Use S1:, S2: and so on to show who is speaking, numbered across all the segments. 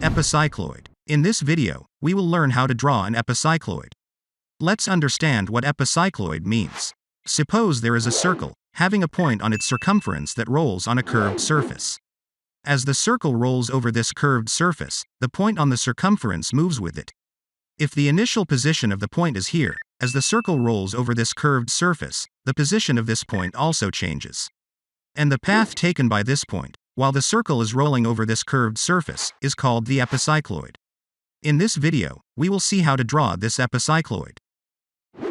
S1: Epicycloid. In this video, we will learn how to draw an epicycloid. Let's understand what epicycloid means. Suppose there is a circle, having a point on its circumference that rolls on a curved surface. As the circle rolls over this curved surface, the point on the circumference moves with it. If the initial position of the point is here, as the circle rolls over this curved surface, the position of this point also changes. And the path taken by this point, while the circle is rolling over this curved surface, is called the epicycloid. In this video, we will see how to draw this epicycloid.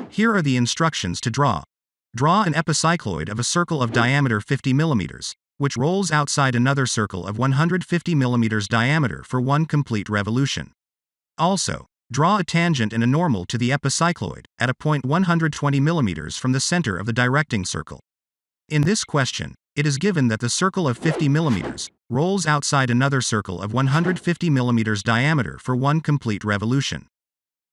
S1: Here are the instructions to draw. Draw an epicycloid of a circle of diameter 50 mm, which rolls outside another circle of 150 mm diameter for one complete revolution. Also, draw a tangent and a normal to the epicycloid, at a point 120 mm from the center of the directing circle. In this question, it is given that the circle of 50 mm rolls outside another circle of 150 mm diameter for one complete revolution.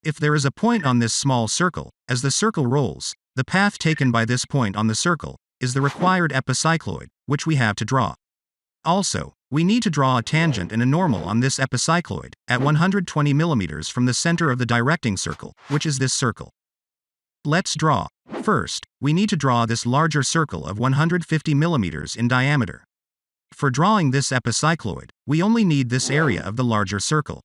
S1: If there is a point on this small circle, as the circle rolls, the path taken by this point on the circle is the required epicycloid, which we have to draw. Also, we need to draw a tangent and a normal on this epicycloid, at 120 mm from the center of the directing circle, which is this circle. Let's draw. First, we need to draw this larger circle of 150 mm in diameter. For drawing this epicycloid, we only need this area of the larger circle.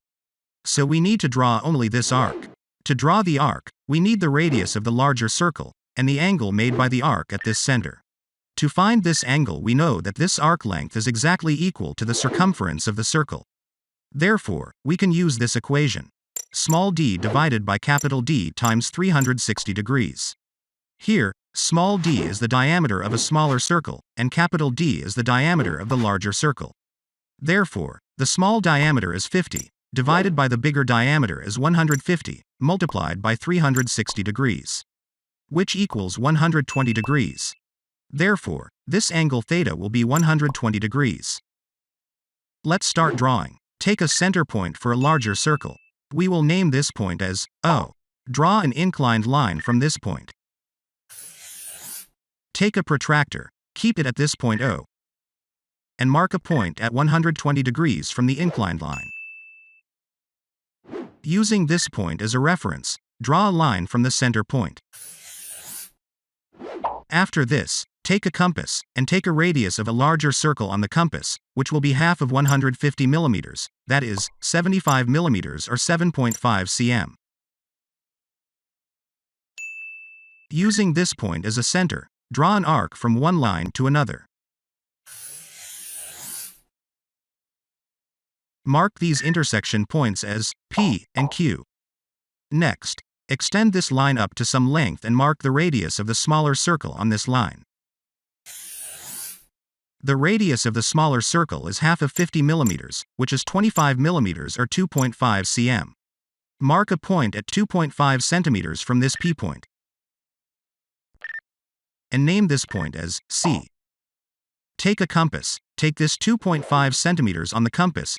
S1: So we need to draw only this arc. To draw the arc, we need the radius of the larger circle, and the angle made by the arc at this center. To find this angle, we know that this arc length is exactly equal to the circumference of the circle. Therefore, we can use this equation. Small d divided by capital D times 360 degrees. Here, small d is the diameter of a smaller circle, and capital D is the diameter of the larger circle. Therefore, the small diameter is 50, divided by the bigger diameter is 150, multiplied by 360 degrees, which equals 120 degrees. Therefore, this angle theta will be 120 degrees. Let's start drawing. Take a center point for a larger circle. We will name this point as O. Draw an inclined line from this point. Take a protractor, keep it at this point O, and mark a point at 120 degrees from the inclined line. Using this point as a reference, draw a line from the center point. After this, take a compass, and take a radius of a larger circle on the compass, which will be half of 150 mm, that is, 75 mm or 7.5 cm. Using this point as a center, draw an arc from one line to another. Mark these intersection points as P and Q. Next, extend this line up to some length and mark the radius of the smaller circle on this line. The radius of the smaller circle is half of 50 mm, which is 25 mm or 2.5 cm. Mark a point at 2.5 cm from this P point, and name this point as C. Take a compass, take this 2.5 cm on the compass,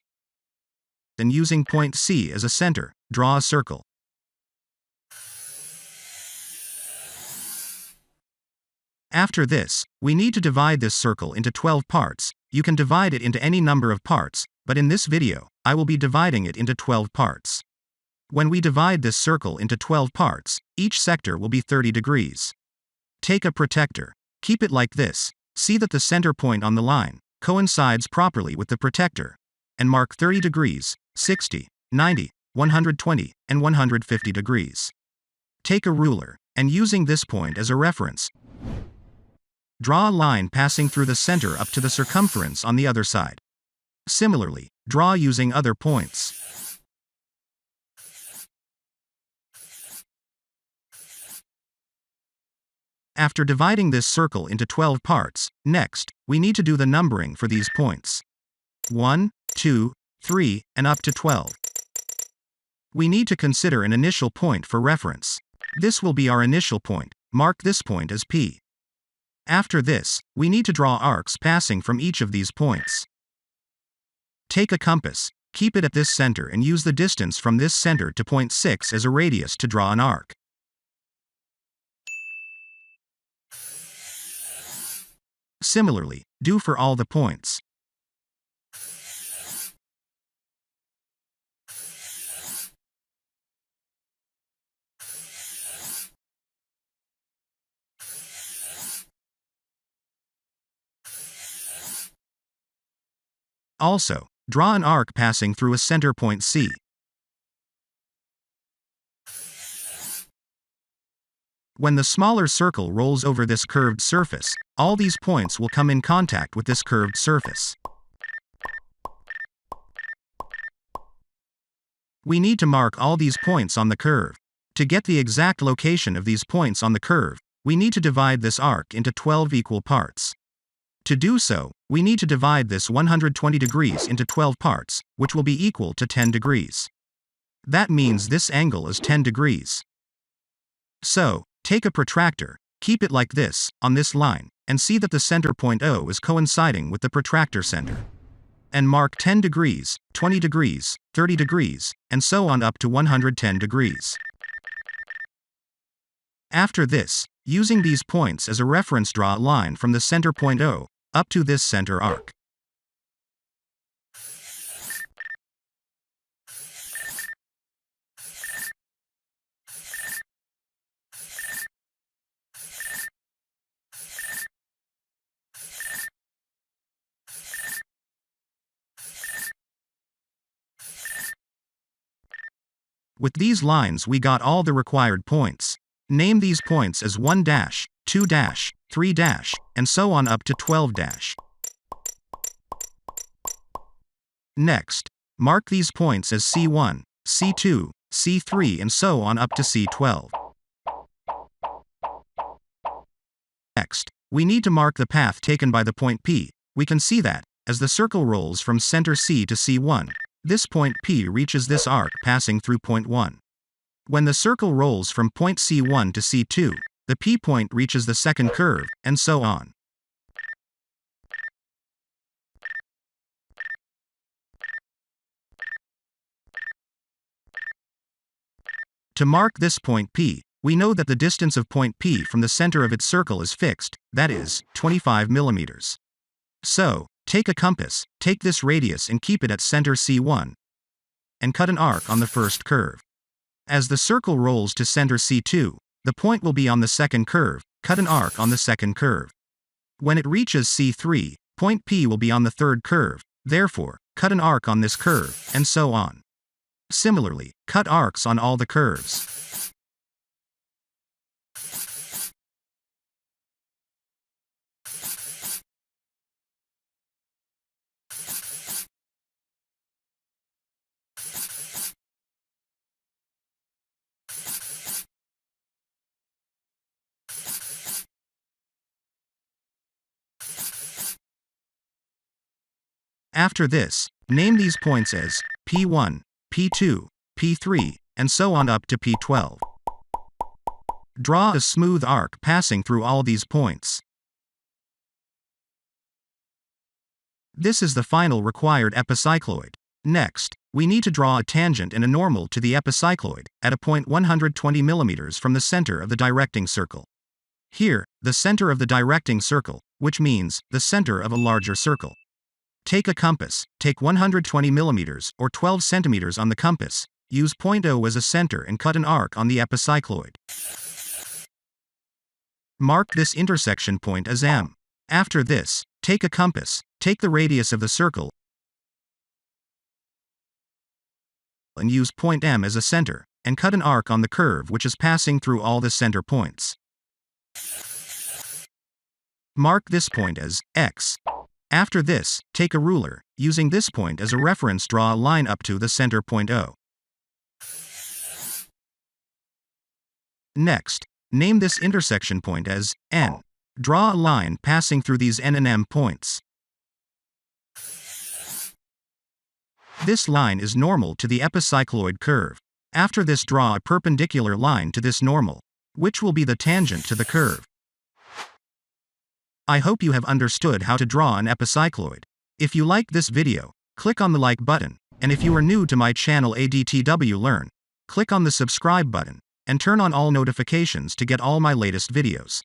S1: and using point C as a center, draw a circle. After this, we need to divide this circle into 12 parts. You can divide it into any number of parts, but in this video, I will be dividing it into 12 parts. When we divide this circle into 12 parts, each sector will be 30 degrees. Take a protector, keep it like this, see that the center point on the line coincides properly with the protector, and mark 30 degrees, 60, 90, 120, and 150 degrees. Take a ruler, and using this point as a reference, draw a line passing through the center up to the circumference on the other side. Similarly, draw using other points. After dividing this circle into 12 parts, next, we need to do the numbering for these points. 1, 2, 3, and up to 12. We need to consider an initial point for reference. This will be our initial point. Mark this point as P. After this, we need to draw arcs passing from each of these points. Take a compass, keep it at this center and use the distance from this center to point 6 as a radius to draw an arc. Similarly, do for all the points. Also, draw an arc passing through a center point C. When the smaller circle rolls over this curved surface, all these points will come in contact with this curved surface. We need to mark all these points on the curve. To get the exact location of these points on the curve, we need to divide this arc into 12 equal parts. To do so, we need to divide this 120 degrees into 12 parts, which will be equal to 10 degrees. That means this angle is 10 degrees. So, take a protractor, keep it like this, on this line, and see that the center point O is coinciding with the protractor center. And mark 10 degrees, 20 degrees, 30 degrees, and so on up to 110 degrees. After this, using these points as a reference, draw a line from the center point O up to this center arc. With these lines we got all the required points. Name these points as 1 dash, 2 dash, 3 dash, and so on up to 12 dash. Next, mark these points as C1, C2, C3 and so on up to C12. Next, we need to mark the path taken by the point P. We can see that, as the circle rolls from center C to C1, this point P reaches this arc passing through point 1. When the circle rolls from point C1 to C2, the P point reaches the second curve, and so on. To mark this point P, we know that the distance of point P from the center of its circle is fixed, that is, 25 millimeters. So, take a compass, take this radius and keep it at center C1, and cut an arc on the first curve. As the circle rolls to center C2, the point will be on the second curve, cut an arc on the second curve. When it reaches C3, point P will be on the third curve, therefore, cut an arc on this curve, and so on. Similarly, cut arcs on all the curves. After this, name these points as P1, P2, P3, and so on up to P12. Draw a smooth arc passing through all these points. This is the final required epicycloid. Next, we need to draw a tangent and a normal to the epicycloid, at a point 120 mm from the center of the directing circle. Here, the center of the directing circle, which means the center of a larger circle. Take a compass, take 120 mm or 12 centimeters on the compass, use point O as a center and cut an arc on the epicycloid. Mark this intersection point as M. After this, take a compass, take the radius of the circle, and use point M as a center, and cut an arc on the curve which is passing through all the center points. Mark this point as X. After this, take a ruler, using this point as a reference, draw a line up to the center point O. Next, name this intersection point as N. Draw a line passing through these N and M points. This line is normal to the epicycloid curve. After this, draw a perpendicular line to this normal, which will be the tangent to the curve. I hope you have understood how to draw an epicycloid. If you like this video, click on the like button, and if you are new to my channel ADTW Learn, click on the subscribe button, and turn on all notifications to get all my latest videos.